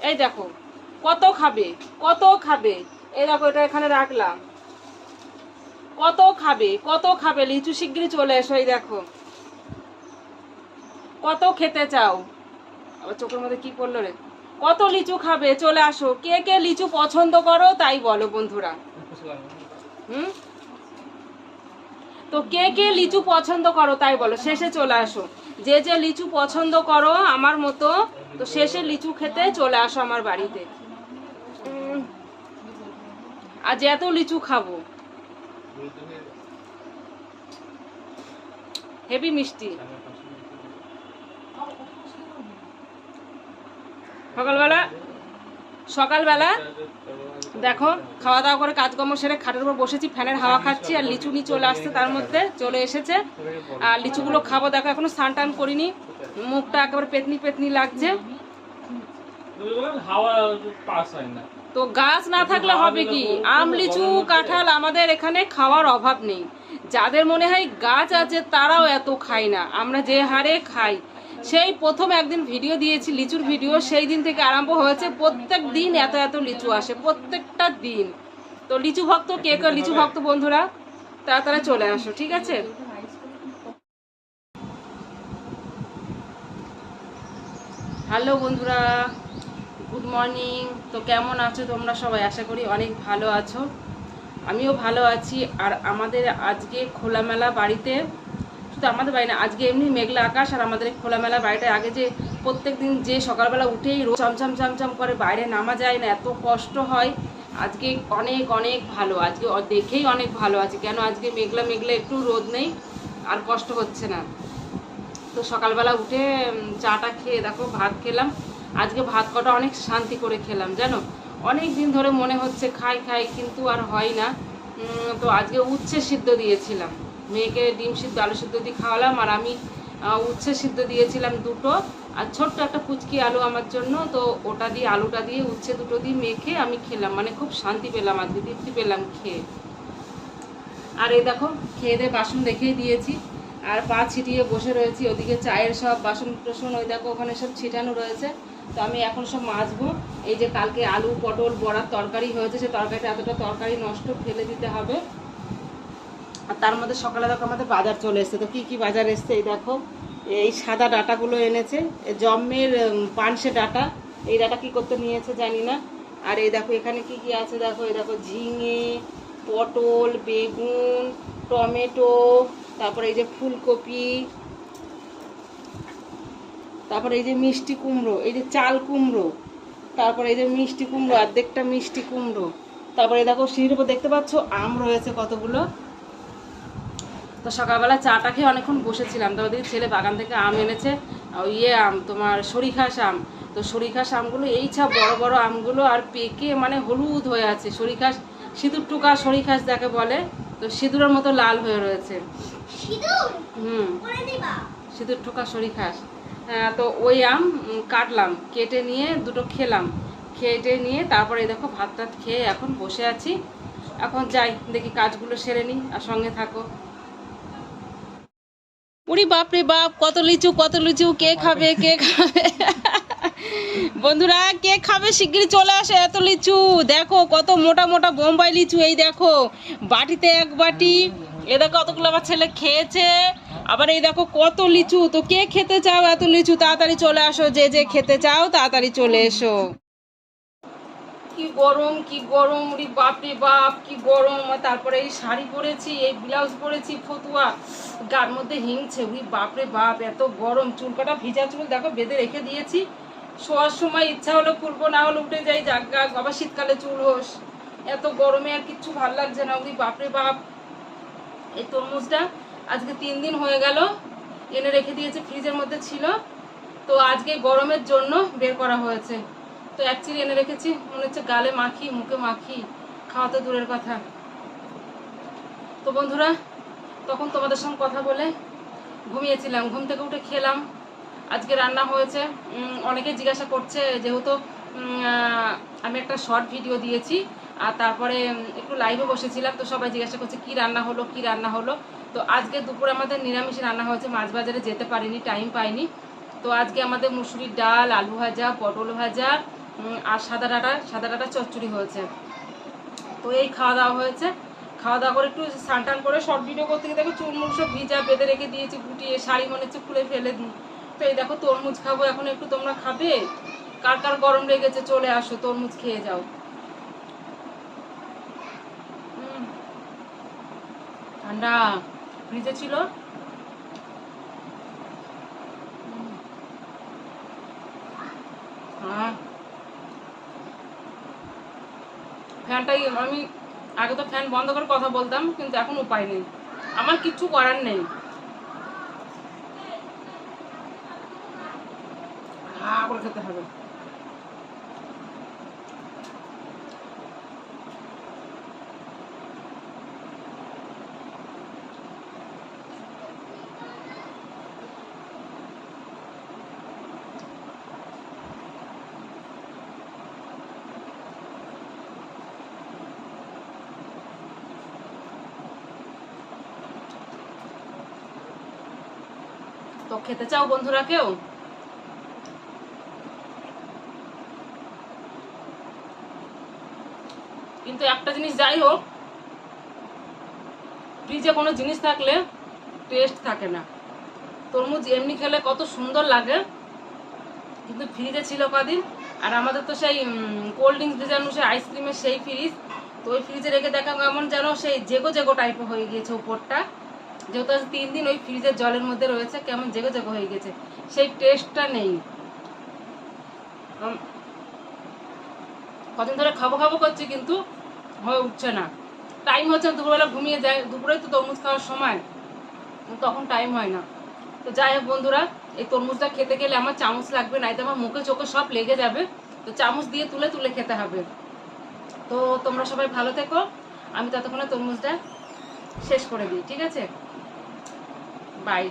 এই দেখো কত খাবে, কত খাবে। এই দেখো এটা এখানে রাখলাম, কত খাবে, কত খাবে। লিচু শিগগিরই চলে এসো। এই দেখো কত খেতে চাও। আবার চোখের মধ্যে কি পড়লো রে। কত লিচু খাবে, চলে আসো। কে কে লিচু পছন্দ করো তাই বলো বন্ধুরা। হুম, তো কে কে লিচু পছন্দ করো তাই বলো, শেষে চলে আসো। যে যে লিচু পছন্দ করো আমার মতো, তো শেষে লিচু খেতে চলে আসো আমার বাড়িতে। আজ এত লিচু খাবো, হেভি মিষ্টি। সকালবেলা সকালবেলা দেখো খাওয়া দাওয়া করে কাজকর্ম সেরে খাটের উপর বসেছি, ফ্যানের হাওয়া খাচ্ছি, আর লিচু নিয়ে চলে আসছে, তার মধ্যে চলে এসেছে। আর লিচুগুলো খাবো। দেখো এখনো স্নান টান করিনি, মুখটা একেবারে পেতনি পেতনি লাগছে। তো গাছ না থাকলে হবে কি, আম লিচু কাঁঠাল আমাদের এখানে খাওয়ার অভাব নেই। যাদের মনে হয় গাছ আছে তারাও এত খায় না, আমরা যে হারে খাই। সেই প্রথম একদিন ভিডিও দিয়েছি লিচুর ভিডিও, সেই দিন থেকে আরম্ভ হয়েছে প্রত্যেক দিন এত এত লিচু আসে, প্রত্যেকটা দিন। তো লিচু ভক্ত কে কে লিচু ভক্ত বন্ধুরা তাড়াতাড়ি চলে আসো, ঠিক আছে। হ্যালো বন্ধুরা, গুড মর্নিং। তো কেমন আছো তোমরা সবাই? আশা করি অনেক ভালো আছো, আমিও ভালো আছি। আর আমাদের আজকে খোলামেলা বাড়িতে, শুধু আমাদের বাড়ি না, আজকে এমনি মেঘলা আকাশ। আর আমাদের খোলামেলা বাড়িটায় আগে যে প্রত্যেক দিন যে সকালবেলা উঠেই চমচম চমচম করে বাইরে নামা যায় না, এত কষ্ট হয়। আজকে অনেক অনেক ভালো, আজকে দেখেই অনেক ভালো আছে। কেন আজকে মেঘলা মেঘলা, একটু রোদ নেই, আর কষ্ট হচ্ছে না। তো সকালবেলা উঠে চাটা খেয়ে দেখো ভাত খেলাম। আজকে ভাত কটা অনেক শান্তি করে খেলাম জানো। অনেক দিন ধরে মনে হচ্ছে খাই খাই, কিন্তু আর হয় না। তো আজকে উচ্ছে সিদ্ধ দিয়েছিলাম, মেয়েকে ডিম সিদ্ধ আলু সিদ্ধ দিয়ে খাওয়ালাম, আর আমি উচ্ছে সিদ্ধ দিয়েছিলাম দুটো, আর ছোট্ট একটা কুচকি আলু আমার জন্য। তো ওটা দিয়ে, আলুটা দিয়ে উচ্ছে দুটো দিয়ে মেখে আমি খেলাম, মানে খুব শান্তি পেলাম, আজকে তৃপ্তি পেলাম খেয়ে। আর এই দেখো খেয়ে দিয়ে বাসন রেখেই দিয়েছি, আর পা ছিটিয়ে বসে রয়েছি। ওদিকে চায়ের সব বাসন টাসন ওই দেখো ওখানে সব ছিটানো রয়েছে। তো আমি এখন সব মাজবো। এই যে কালকে আলু পটল বড়ার তরকারি হয়েছে, সে তরকারিটা এতটা তরকারি নষ্ট, ফেলে দিতে হবে। আর তার মধ্যে সকালে দেখো আমাদের বাজার চলে এসছে। তো কী কী বাজার এসছে এই দেখো, এই সাদা ডাটাগুলো এনেছে, জম্মের পানসে ডাটা। এই ডাটা কি করতে নিয়েছে জানি না। আর এই দেখো এখানে কি কি আছে দেখো, এই দেখো ঝিঙে, পটল, বেগুন, টমেটো, তারপরে এই যে ফুলকপি, তারপরে এই যে মিষ্টি কুমড়ো, এই যে চাল কুমড়ো, তারপরে এই যে মিষ্টি কুমড়ো, অর্ধেকটা মিষ্টি কুমড়ো। তারপরে দেখো সিঁড়ির উপর দেখতে পাচ্ছ আম রয়েছে কতগুলো। তো সকালবেলা চাটা খেয়ে অনেকক্ষণ বসেছিলাম। তো ওদিকে ছেলে বাগান থেকে আম এনেছে, আম তোমার সরিঘাস আম। তো সরিঘাস আমগুলো এই ছা বড় বড় আমগুলো, আর পেকে মানে হলুদ হয়ে আছে। সরিঘাস সিঁদুর টুকা সরিঘাস যাকে বলে, তো সিঁদুরের মতো লাল হয়ে রয়েছে। সিঁদুর ঠোকা সরিঘাস। তো ওই আম কাটলাম, কেটে নিয়ে দুটো খেলাম, খেটে নিয়ে তারপরে দেখো ভাত টাত খেয়ে এখন বসে আছি। এখন যাই দেখি কাজগুলো সেরে নিই, আর সঙ্গে থাকো। উড়ি বাপ রে বাপ, কত লিচু কত লিচু, কে খাবে কে খাবে। বন্ধুরা কে খাবে শিগগিরই চলে আসে, এত লিচু দেখো, কত মোটা মোটা বোম্বাই লিচু। এই দেখো বাটিতে এক বাটি, এ দেখো কতগুলো আমার ছেলে খেয়েছে। আবার এই দেখো কত লিচু। তো কে খেতে চাও এত লিচু, তাড়াতাড়ি চলে আসো, যে যে খেতে চাও তাড়াতাড়ি চলে এসো। কি গরম কি গরম, উড়ি বাপ রে বাপ কি গরম। তারপরে এই শাড়ি পরেছি, এই ব্লাউজ পরেছি ফতুয়া, গার মধ্যে হিংছে, উড়ি বাপ রে বাপ এত গরম। চুল কাটা ভিজা চুল দেখো বেঁধে রেখে দিয়েছি, শোয়ার সময় ইচ্ছা হলো খুলবো, না হলে উঠে যাই, জাগ গাগ আবার শীতকালে চুল হোস। এত গরমে আর কিচ্ছু ভাল লাগছে না, উড়ি বাপ রে বাপ। এই তরমুজটা আজকে 3 দিন হয়ে গেল, এনে রেখে দিয়েছে, ফ্রিজের মধ্যে ছিল। তো আজকে গরমের জন্য বের করা হয়েছে। তো এক চিড়ি এনে রেখেছি, মনে হচ্ছে গালে মাখি, মুখে মাখি, খাওয়া তো দূরের কথা। তো বন্ধুরা তখন তোমাদের সঙ্গে কথা বলে ঘুমিয়েছিলাম, ঘুম থেকে উঠে খেলাম। আজকে রান্না হয়েছে, অনেকে জিজ্ঞাসা করছে, যেহেতু আমি একটা শর্ট ভিডিও দিয়েছি, আর তারপরে একটু লাইভে বসেছিলাম, তো সবাই জিজ্ঞাসা করছে কি রান্না হলো কি রান্না হলো। তো আজকে দুপুরে আমাদের নিরামিষ রান্না হয়েছে, মাছ বাজারে যেতে পারিনি, টাইম পাইনি। তো আজকে আমাদের মুসুরির ডাল, আলু ভাজা, পটল ভাজা, আর সাদা ডাটা চচ্চড়ি হয়েছে। তো এই খাওয়া দাওয়া হয়েছে। খাওয়া দাওয়া করে একটু স্নান টান করে শর্ট ভিডিও করতে গিয়ে দেখো চুলমুল সব ভিজা বেঁধে রেখে দিয়েছি, গুটিয়ে শাড়ি মনে হচ্ছে খুলে ফেলে দিই। তো এই দেখো তরমুজ খাবো এখন, একটু তোমরা খাবে? কার কার গরম লেগেছে চলে আসো, তরমুজ খেয়ে যাও। ঠান্ডা ফ্রিজে ছিল। হ্যাঁ, ফ্যানটাই আমি আগে তো ফ্যান বন্ধ করে কথা বলতাম, কিন্তু এখন উপায় নেই, আমার কিচ্ছু করার নেই। করে খেতে হবে। তো খেতে চাও বন্ধুরা কেউ? কিন্তু একটা জিনিস যাই হোক, ফ্রিজে কোনো জিনিস থাকলে টেস্ট থাকে না। তরমুজ এমনি খেলে কত সুন্দর লাগে, কিন্তু ফ্রিজে ছিল কদিন। আর আমাদের তো সেই কোল্ড ড্রিঙ্কস ভেজানো সেই আইসক্রিমের সেই ফ্রিজ, তো ওই ফ্রিজে রেখে দেখা কেমন যেন সেই জেগো জেগো টাইপের হয়ে গিয়েছে উপরটা, যেহেতু 3 দিন ওই ফ্রিজের জলের মধ্যে রয়েছে, কেমন জেগো জেগো হয়ে গেছে, সেই টেস্টটা নেই। কদিন ধরে খাবো খাবো করছি, কিন্তু হয়ে উঠছে না। টাইম হচ্ছে দুপুরবেলা ঘুমিয়ে যায়, দুপুরেই তো তরমুজ খাওয়ার সময়, তখন টাইম হয় না। তো যাই হোক বন্ধুরা, এই তরমুজটা খেতে গেলে আমার চামচ লাগবে, নাই তো আমার মুখে চোখে সব লেগে যাবে। তো চামচ দিয়ে তুলে তুলে খেতে হবে। তো তোমরা সবাই ভালো থেকো, আমি ততক্ষণে তরমুজটা শেষ করে দিই, ঠিক আছে? বাই।